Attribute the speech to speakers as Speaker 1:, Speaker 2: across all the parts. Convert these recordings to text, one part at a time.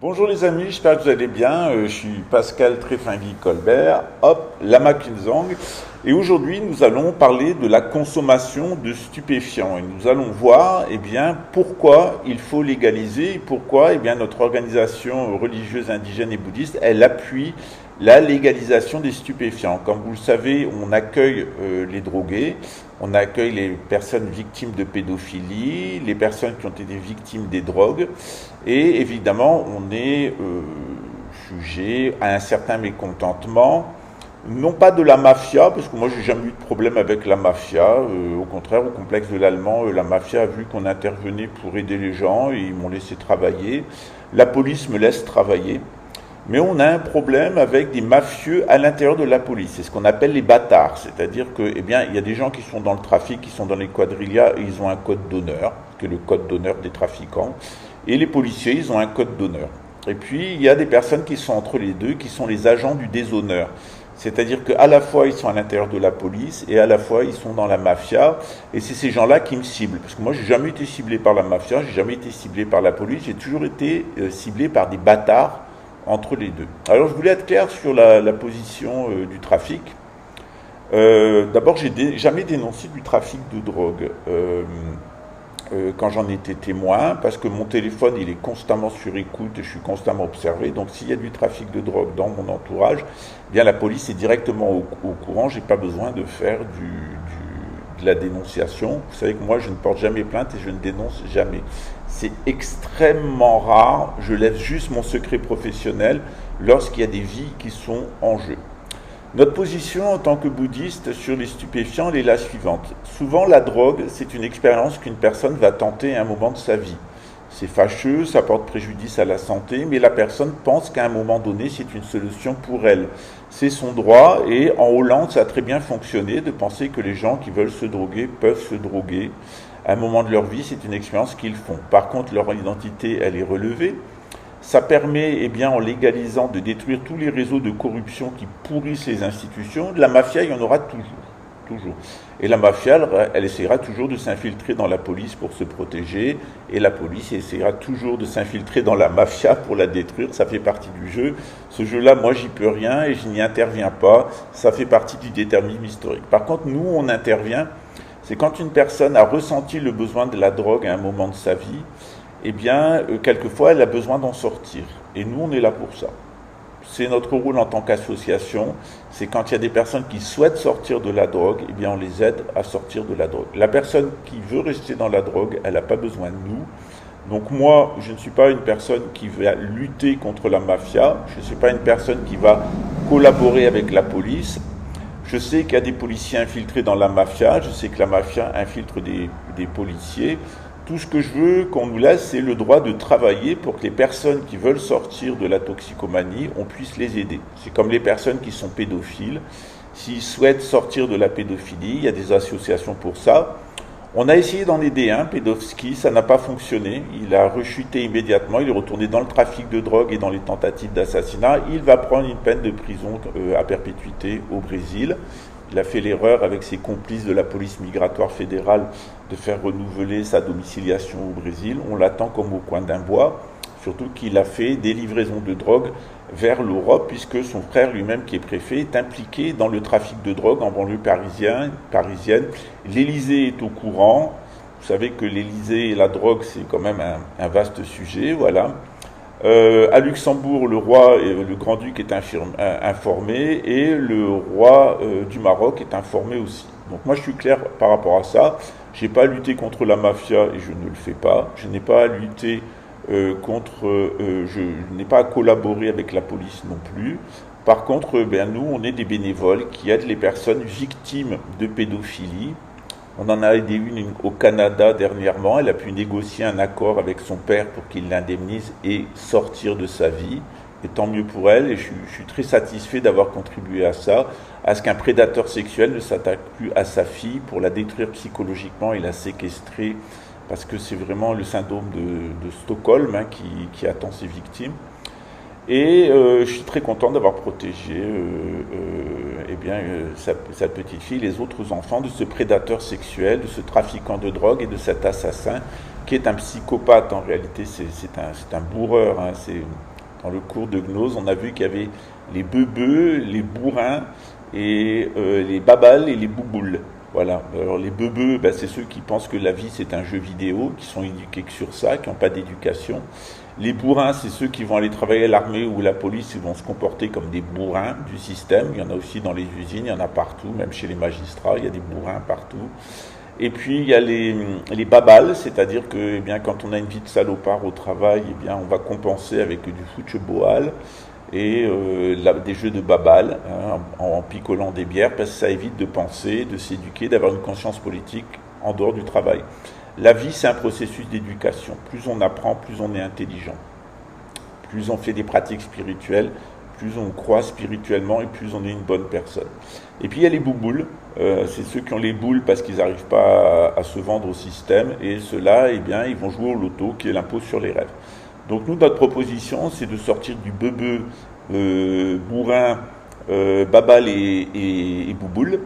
Speaker 1: Bonjour les amis, j'espère que vous allez bien. Je suis Pascal Tréfingui-Colbert, hop, Lama Kinzang. Et aujourd'hui, nous allons parler de la consommation de stupéfiants. Et nous allons voir, pourquoi il faut légaliser et pourquoi, notre organisation religieuse indigène et bouddhiste, elle appuie la légalisation des stupéfiants. Comme vous le savez, on accueille les drogués, on accueille les personnes victimes de pédophilie, les personnes qui ont été victimes des drogues, et évidemment, on est jugé à un certain mécontentement, non pas de la mafia, parce que moi j'ai jamais eu de problème avec la mafia, au contraire, au complexe de l'Allemand, la mafia a vu qu'on intervenait pour aider les gens, et ils m'ont laissé travailler, la police me laisse travailler. Mais on a un problème avec des mafieux à l'intérieur de la police. C'est ce qu'on appelle les bâtards. C'est-à-dire que, il y a des gens qui sont dans le trafic, qui sont dans les quadrillas, et ils ont un code d'honneur, qui est le code d'honneur des trafiquants. Et les policiers, ils ont un code d'honneur. Et puis, il y a des personnes qui sont entre les deux, qui sont les agents du déshonneur. C'est-à-dire qu'à la fois, ils sont à l'intérieur de la police, et à la fois, ils sont dans la mafia. Et c'est ces gens-là qui me ciblent. Parce que moi, j'ai jamais été ciblé par la mafia, j'ai jamais été ciblé par la police, j'ai toujours été ciblé par des bâtards entre les deux. Alors je voulais être clair sur la position du trafic. D'abord, j'ai jamais dénoncé du trafic de drogue quand j'en étais témoin, parce que mon téléphone il est constamment sur écoute et je suis constamment observé. Donc s'il y a du trafic de drogue dans mon entourage, la police est directement au courant. J'ai pas besoin de faire de la dénonciation. Vous savez que moi je ne porte jamais plainte et je ne dénonce jamais. C'est extrêmement rare, je laisse juste mon secret professionnel lorsqu'il y a des vies qui sont en jeu. Notre position en tant que bouddhiste sur les stupéfiants, elle est la suivante. Souvent, la drogue, c'est une expérience qu'une personne va tenter à un moment de sa vie. C'est fâcheux, ça porte préjudice à la santé, mais la personne pense qu'à un moment donné, c'est une solution pour elle. C'est son droit, et en Hollande, ça a très bien fonctionné de penser que les gens qui veulent se droguer peuvent se droguer. À un moment de leur vie, c'est une expérience qu'ils font. Par contre, leur identité, elle est relevée. Ça permet, en légalisant, de détruire tous les réseaux de corruption qui pourrissent les institutions. De la mafia, il y en aura toujours. Et la mafia, elle essaiera toujours de s'infiltrer dans la police pour se protéger, et la police essaiera toujours de s'infiltrer dans la mafia pour la détruire. Ça fait partie du jeu. Ce jeu-là, moi, j'y peux rien et je n'y interviens pas. Ça fait partie du déterminisme historique. Par contre, nous, on intervient. C'est quand une personne a ressenti le besoin de la drogue à un moment de sa vie, quelquefois elle a besoin d'en sortir. Et nous, on est là pour ça. C'est notre rôle en tant qu'association, c'est quand il y a des personnes qui souhaitent sortir de la drogue, on les aide à sortir de la drogue. La personne qui veut rester dans la drogue, elle n'a pas besoin de nous. Donc moi, je ne suis pas une personne qui va lutter contre la mafia, je ne suis pas une personne qui va collaborer avec la police. Je sais qu'il y a des policiers infiltrés dans la mafia, je sais que la mafia infiltre des policiers. Tout ce que je veux qu'on nous laisse, c'est le droit de travailler pour que les personnes qui veulent sortir de la toxicomanie, on puisse les aider. C'est comme les personnes qui sont pédophiles. S'ils souhaitent sortir de la pédophilie, il y a des associations pour ça. On a essayé d'en aider un, Pedovski, ça n'a pas fonctionné. Il a rechuté immédiatement, il est retourné dans le trafic de drogue et dans les tentatives d'assassinat. Il va prendre une peine de prison à perpétuité au Brésil. Il a fait l'erreur avec ses complices de la police migratoire fédérale de faire renouveler sa domiciliation au Brésil. On l'attend comme au coin d'un bois, surtout qu'il a fait des livraisons de drogue vers l'Europe, puisque son frère lui-même, qui est préfet, est impliqué dans le trafic de drogue en banlieue parisienne. L'Élysée est au courant. Vous savez que l'Élysée et la drogue, c'est quand même un vaste sujet, voilà. À Luxembourg, le roi et le grand-duc est informé, et le roi du Maroc est informé aussi. Donc moi, je suis clair par rapport à ça. Je n'ai pas à lutter contre la mafia et je ne le fais pas. Je n'ai pas à lutter je n'ai pas à collaborer avec la police non plus. Par contre, nous, on est des bénévoles qui aident les personnes victimes de pédophilie. On en a aidé une au Canada dernièrement. Elle a pu négocier un accord avec son père pour qu'il l'indemnise et sortir de sa vie. Et tant mieux pour elle. Et je suis très satisfait d'avoir contribué à ça, à ce qu'un prédateur sexuel ne s'attaque plus à sa fille pour la détruire psychologiquement et la séquestrer, parce que c'est vraiment le syndrome de Stockholm qui attend ses victimes. Et je suis très content d'avoir protégé sa petite fille, les autres enfants de ce prédateur sexuel, de ce trafiquant de drogue et de cet assassin qui est un psychopathe. En réalité, c'est un bourreur. Dans le cours de gnose, on a vu qu'il y avait les beubeux, les bourrins, et les babals et les bouboules. Voilà. Alors les beubeux, c'est ceux qui pensent que la vie c'est un jeu vidéo, qui sont éduqués que sur ça, qui n'ont pas d'éducation. Les bourrins, c'est ceux qui vont aller travailler à l'armée ou la police, ils vont se comporter comme des bourrins du système. Il y en a aussi dans les usines, il y en a partout, même chez les magistrats, il y a des bourrins partout. Et puis il y a les babals, c'est-à-dire que quand on a une vie de salopard au travail, on va compenser avec du football et des jeux de babal, en picolant des bières, parce que ça évite de penser, de s'éduquer, d'avoir une conscience politique en dehors du travail. La vie, c'est un processus d'éducation. Plus on apprend, plus on est intelligent. Plus on fait des pratiques spirituelles, plus on croit spirituellement et plus on est une bonne personne. Et puis il y a les bouboules, c'est ceux qui ont les boules parce qu'ils n'arrivent pas à se vendre au système, et ceux-là, ils vont jouer au loto, qui est l'impôt sur les rêves. Donc nous, notre proposition, c'est de sortir du beubeu, bourrin, babal et bouboule,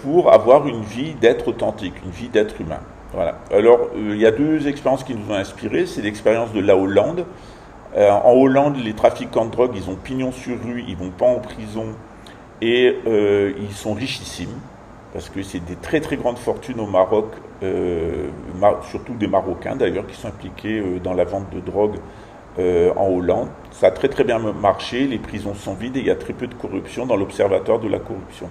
Speaker 1: pour avoir une vie d'être authentique, une vie d'être humain. Voilà. Alors, il y a deux expériences qui nous ont inspirés. C'est l'expérience de la Hollande. En Hollande, les trafiquants de drogue, ils ont pignon sur rue, ils vont pas en prison, et ils sont richissimes, parce que c'est des très très grandes fortunes au Maroc, surtout des Marocains d'ailleurs, qui sont impliqués dans la vente de drogue en Hollande. Ça a très très bien marché, les prisons sont vides et il y a très peu de corruption dans l'Observatoire de la corruption.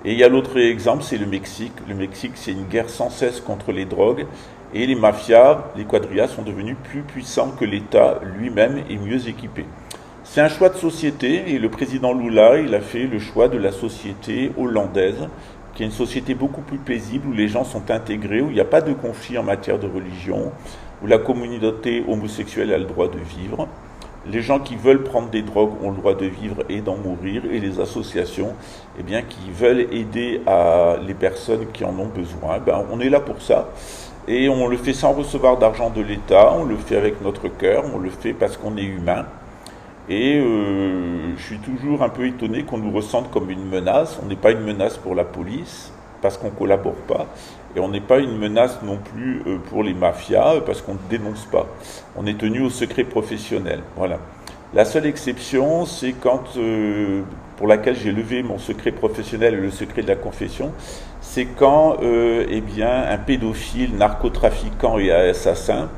Speaker 1: Et il y a l'autre exemple, c'est le Mexique. Le Mexique, c'est une guerre sans cesse contre les drogues, et les mafias, les quadrillas sont devenus plus puissants que l'État lui-même et mieux équipés. C'est un choix de société, et le président Lula, il a fait le choix de la société hollandaise, qui est une société beaucoup plus paisible, où les gens sont intégrés, où il n'y a pas de conflit en matière de religion, où la communauté homosexuelle a le droit de vivre. Les gens qui veulent prendre des drogues ont le droit de vivre et d'en mourir, et les associations qui veulent aider les personnes qui en ont besoin, on est là pour ça. Et on le fait sans recevoir d'argent de l'État, on le fait avec notre cœur, on le fait parce qu'on est humain. Et je suis toujours un peu étonné qu'on nous ressente comme une menace. On n'est pas une menace pour la police, parce qu'on ne collabore pas. Et on n'est pas une menace non plus pour les mafias, parce qu'on ne dénonce pas. On est tenu au secret professionnel. Voilà. La seule exception, c'est pour laquelle j'ai levé mon secret professionnel et le secret de la confession, c'est quand un pédophile, narcotrafiquant et assassin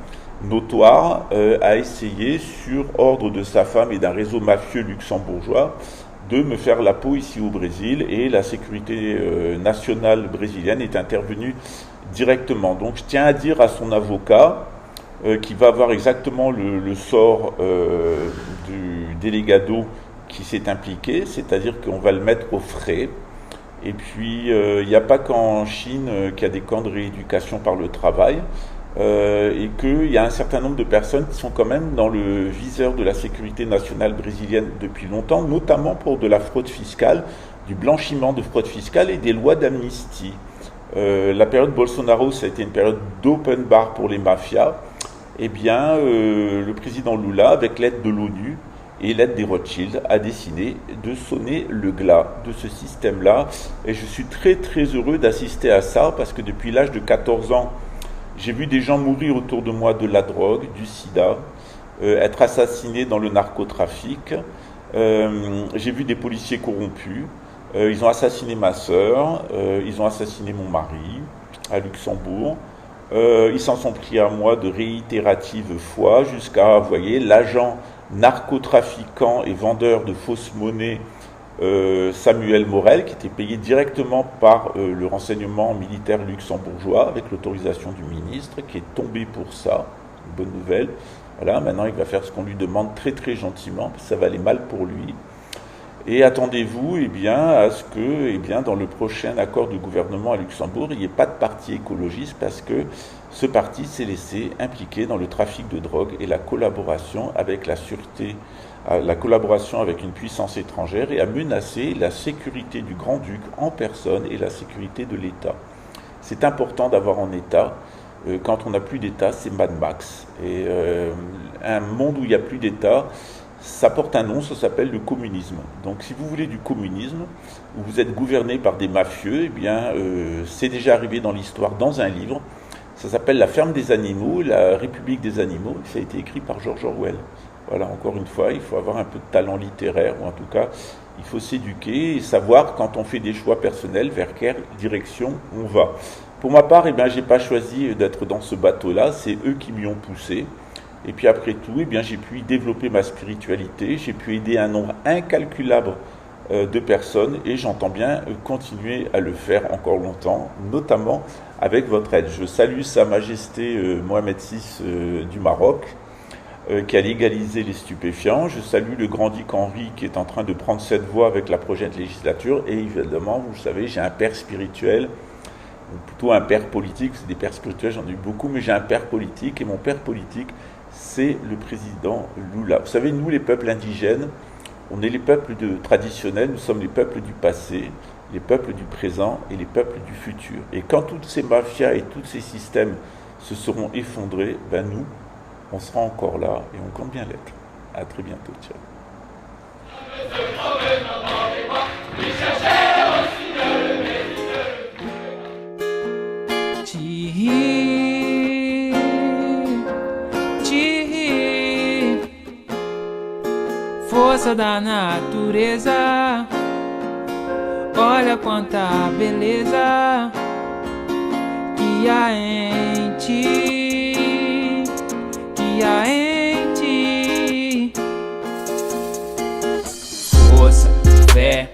Speaker 1: notoire a essayé, sur ordre de sa femme et d'un réseau mafieux luxembourgeois, de me faire la peau ici au Brésil, et la sécurité nationale brésilienne est intervenue directement. Donc je tiens à dire à son avocat, qui va avoir exactement le sort du délégado qui s'est impliqué, c'est-à-dire qu'on va le mettre au frais. Et puis, il n'y a pas qu'en Chine qu'il y a des camps de rééducation par le travail, et qu'il y a un certain nombre de personnes qui sont quand même dans le viseur de la sécurité nationale brésilienne depuis longtemps, notamment pour de la fraude fiscale, du blanchiment de fraude fiscale et des lois d'amnistie. La période Bolsonaro, ça a été une période d'open bar pour les mafias. Le président Lula, avec l'aide de l'ONU et l'aide des Rothschild, a décidé de sonner le glas de ce système-là. Et je suis très très heureux d'assister à ça, parce que depuis l'âge de 14 ans, j'ai vu des gens mourir autour de moi de la drogue, du sida, être assassinés dans le narcotrafic. J'ai vu des policiers corrompus. Ils ont assassiné ma sœur, ils ont assassiné mon mari à Luxembourg. Ils s'en sont pris à moi de réitératives fois, jusqu'à, vous voyez, l'agent narcotrafiquant et vendeur de fausses monnaies Samuel Morel, qui était payé directement par le renseignement militaire luxembourgeois, avec l'autorisation du ministre, qui est tombé pour ça. Une bonne nouvelle. Voilà, maintenant il va faire ce qu'on lui demande très très gentiment, parce que ça va aller mal pour lui. Et attendez-vous à ce que dans le prochain accord de gouvernement à Luxembourg, il n'y ait pas de parti écologiste, parce que ce parti s'est laissé impliquer dans le trafic de drogue et la collaboration avec la sûreté, la collaboration avec une puissance étrangère, et a menacé la sécurité du Grand-Duc en personne et la sécurité de l'État. C'est important d'avoir un État. Quand on n'a plus d'État, c'est Mad Max. Et un monde où il n'y a plus d'État, ça porte un nom, ça s'appelle le communisme. Donc si vous voulez du communisme, où vous êtes gouverné par des mafieux, c'est déjà arrivé dans l'histoire, dans un livre. Ça s'appelle La ferme des animaux, la République des animaux. Ça a été écrit par George Orwell. Voilà, encore une fois, il faut avoir un peu de talent littéraire, ou en tout cas, il faut s'éduquer et savoir quand on fait des choix personnels vers quelle direction on va. Pour ma part, eh bien, j'ai pas choisi d'être dans ce bateau-là, c'est eux qui m'y ont poussé. Et puis après tout, eh bien, j'ai pu développer ma spiritualité, j'ai pu aider un nombre incalculable de personnes et j'entends bien continuer à le faire encore longtemps, notamment avec votre aide. Je salue Sa Majesté Mohamed VI du Maroc, qui a légalisé les stupéfiants. Je salue le grand-duc Henri qui est en train de prendre cette voie avec la prochaine législature. Et évidemment, vous le savez, j'ai un père spirituel, ou plutôt un père politique. C'est des pères spirituels, j'en ai eu beaucoup, mais j'ai un père politique. Et mon père politique, c'est le président Lula. Vous savez, nous, les peuples indigènes, on est les peuples traditionnels, nous sommes les peuples du passé, les peuples du présent et les peuples du futur. Et quand toutes ces mafias et tous ces systèmes se seront effondrés, ben nous, on sera encore là et on compte bien l'être. À très bientôt. Ciao.
Speaker 2: Força da natureza, olha quanta beleza que há em ti, que há em ti. Força, fé,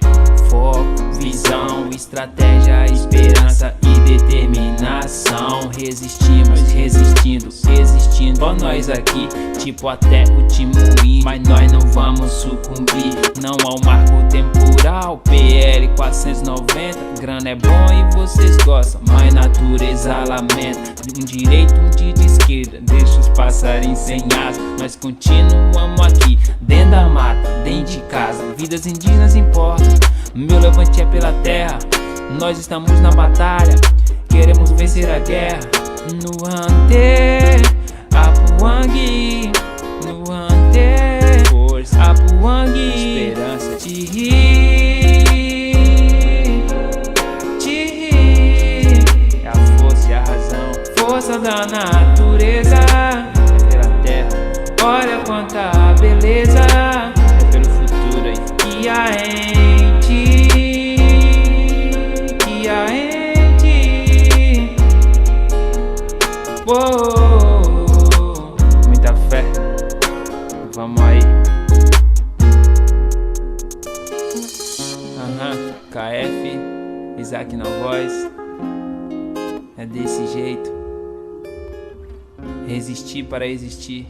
Speaker 2: foco, visão, estratégia, esperança e determinação. Resistimos, resistindo, existindo. Ó nós aqui, tipo até o Timuim, mas nós não vamos sucumbir. Não há um marco temporal, PL 490. Grana é bom e vocês gostam, mas natureza lamenta. Um direito, um de esquerda, deixa os passarinhos sem asa. Nós continuamos aqui, dentro da mata, dentro de casa. Vidas indígenas importam, meu levante é pela terra. Nós estamos na batalha, queremos vencer a guerra. No Ante, Apuangue, no Ante, força, Apuangue, esperança, é a força e a razão. Força da natureza, é pela terra, olha quanta beleza, é pelo futuro aí que há em ti, que há em ti. Uou, muita fé, vamos aí. KF, Isaac na voz. É desse jeito. Resistir para existir.